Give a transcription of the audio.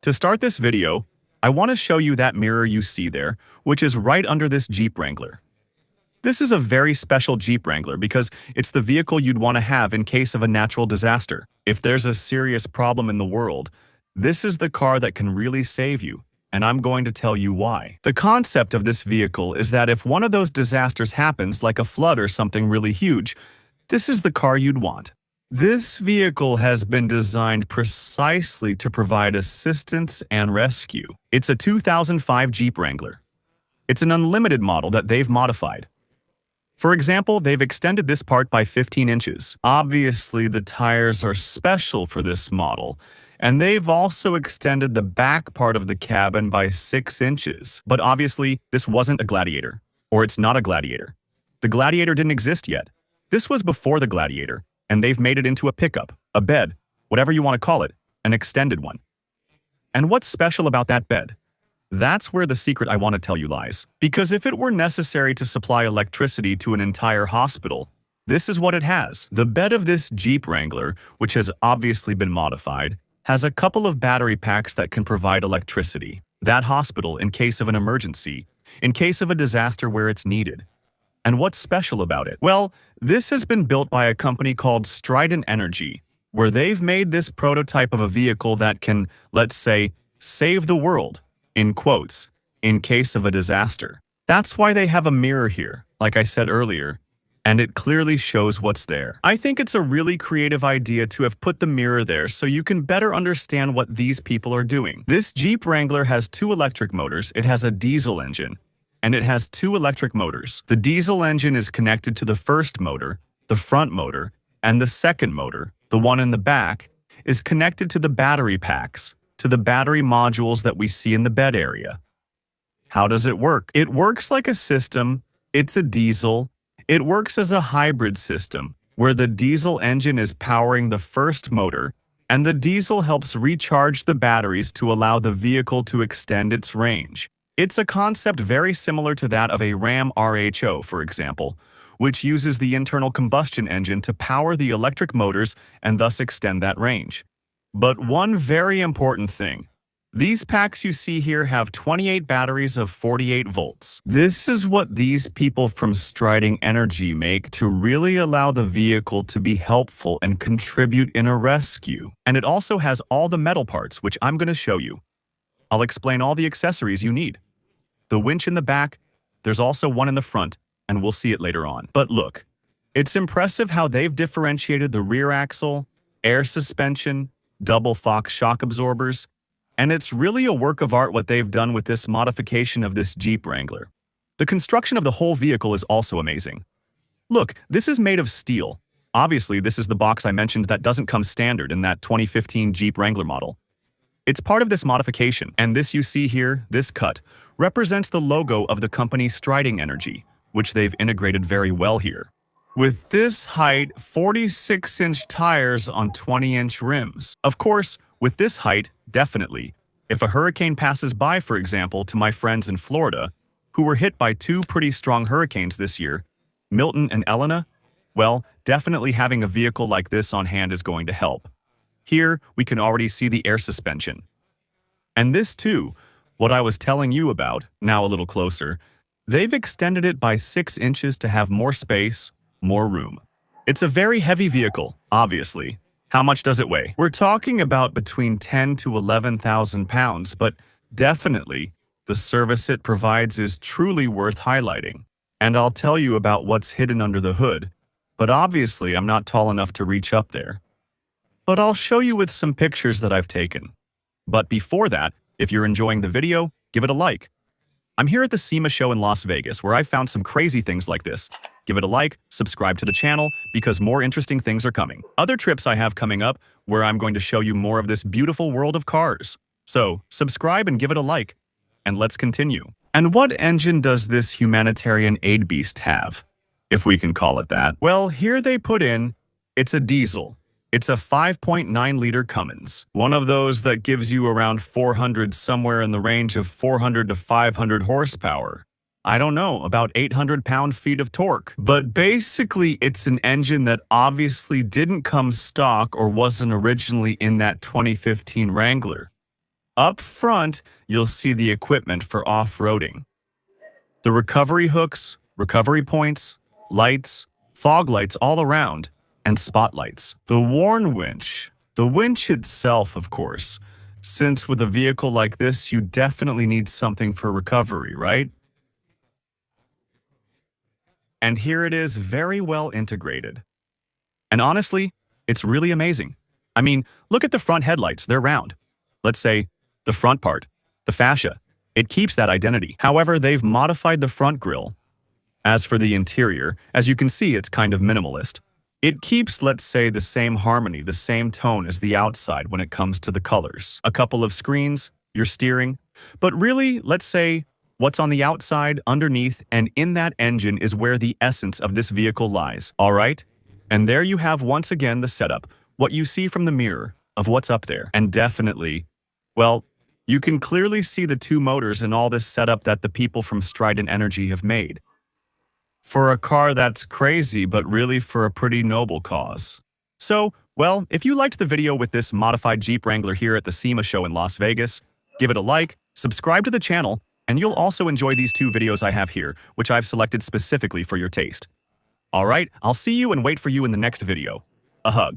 To start this video, I want to show you that mirror you see there, which is right under this Jeep Wrangler. This is a very special Jeep Wrangler because it's the vehicle you'd want to have in case of a natural disaster. If there's a serious problem in the world, this is the car that can really save you, and I'm going to tell you why. The concept of this vehicle is that if one of those disasters happens, like a flood or something really huge, this is the car you'd want. This vehicle has been designed precisely to provide assistance and rescue. It's a 2005 Jeep Wrangler. It's an unlimited model that they've modified. For example, they've extended this part by 15 inches. Obviously, the tires are special for this model, and they've also extended the back part of the cabin by 6 inches. But obviously, this wasn't a Gladiator, or it's not a Gladiator. The Gladiator didn't exist yet. This was before the Gladiator, and they've made it into a pickup, a bed, whatever you want to call it, an extended one. And what's special about that bed? That's where the secret I want to tell you lies. Because if it were necessary to supply electricity to an entire hospital, this is what it has. The bed of this Jeep Wrangler, which has obviously been modified, has a couple of battery packs that can provide electricity. That hospital in case of an emergency, in case of a disaster where it's needed. And what's special about it? Well, this has been built by a company called Strident Energy, where they've made this prototype of a vehicle that can, let's say, save the world, in quotes, in case of a disaster. That's why they have a mirror here, like I said earlier, and it clearly shows what's there. I think it's a really creative idea to have put the mirror there so you can better understand what these people are doing. This Jeep Wrangler has 2 electric motors, it has a diesel engine, and it has 2 electric motors. The diesel engine is connected to the first motor, the front motor, and the second motor, the one in the back, is connected to the battery packs, to the battery modules that we see in the bed area. How does it work? It works like a system. It's a diesel. It works as a hybrid system, where the diesel engine is powering the first motor, and the diesel helps recharge the batteries to allow the vehicle to extend its range. It's a concept very similar to that of a Ram RHO, for example, which uses the internal combustion engine to power the electric motors and thus extend that range. But one very important thing. These packs you see here have 28 batteries of 48 volts. This is what these people from Strident Energy make to really allow the vehicle to be helpful and contribute in a rescue. And it also has all the metal parts, which I'm going to show you. I'll explain all the accessories you need. The winch in the back, there's also one in the front, and we'll see it later on. But look, it's impressive how they've differentiated the rear axle, air suspension, double Fox shock absorbers, and it's really a work of art what they've done with this modification of this Jeep Wrangler. The construction of the whole vehicle is also amazing. Look, this is made of steel. Obviously, this is the box I mentioned that doesn't come standard in that 2015 Jeep Wrangler model. It's part of this modification, and this you see here, this cut, represents the logo of the company Strident Energy, which they've integrated very well here. With this height, 46-inch tires on 20-inch rims. Of course, with this height, definitely. If a hurricane passes by, for example, to my friends in Florida, who were hit by 2 pretty strong hurricanes this year, Milton and Elena, well, definitely having a vehicle like this on hand is going to help. Here, we can already see the air suspension. And this too, what I was telling you about, now a little closer, they've extended it by 6 inches to have more space, more room. It's a very heavy vehicle, obviously. How much does it weigh? We're talking about between 10 to 11,000 pounds, but definitely, the service it provides is truly worth highlighting. And I'll tell you about what's hidden under the hood, but obviously I'm not tall enough to reach up there. But I'll show you with some pictures that I've taken. But before that, if you're enjoying the video, give it a like. I'm here at the SEMA show in Las Vegas where I found some crazy things like this. Give it a like, subscribe to the channel, because more interesting things are coming. Other trips I have coming up where I'm going to show you more of this beautiful world of cars. So, subscribe and give it a like. And let's continue. And what engine does this humanitarian aid beast have, if we can call it that? Well, here they put in, it's a diesel. It's a 5.9-liter Cummins, one of those that gives you around 400, somewhere in the range of 400 to 500 horsepower. I don't know, about 800 pound-feet of torque. But basically, it's an engine that obviously didn't come stock or wasn't originally in that 2015 Wrangler. Up front, you'll see the equipment for off-roading. The recovery hooks, recovery points, lights, fog lights all around, and spotlights. The warn winch. The winch itself, of course, since with a vehicle like this, you definitely need something for recovery, right? And here it is, very well integrated. And honestly, it's really amazing. I mean, look at the front headlights, they're round. Let's say the front part, the fascia. It keeps that identity. However, they've modified the front grille. As for the interior, as you can see, it's kind of minimalist. It keeps, let's say, the same harmony, the same tone as the outside when it comes to the colors. A couple of screens, your steering. But really, let's say, what's on the outside, underneath, and in that engine is where the essence of this vehicle lies, all right? And there you have once again the setup, what you see from the mirror of what's up there. And definitely, well, you can clearly see the two motors and all this setup that the people from Strident Energy have made. For a car that's crazy, but really for a pretty noble cause. So, well, if you liked the video with this modified Jeep Wrangler here at the SEMA show in Las Vegas, give it a like, subscribe to the channel, and you'll also enjoy these two videos I have here, which I've selected specifically for your taste. Alright, I'll see you and wait for you in the next video. A hug.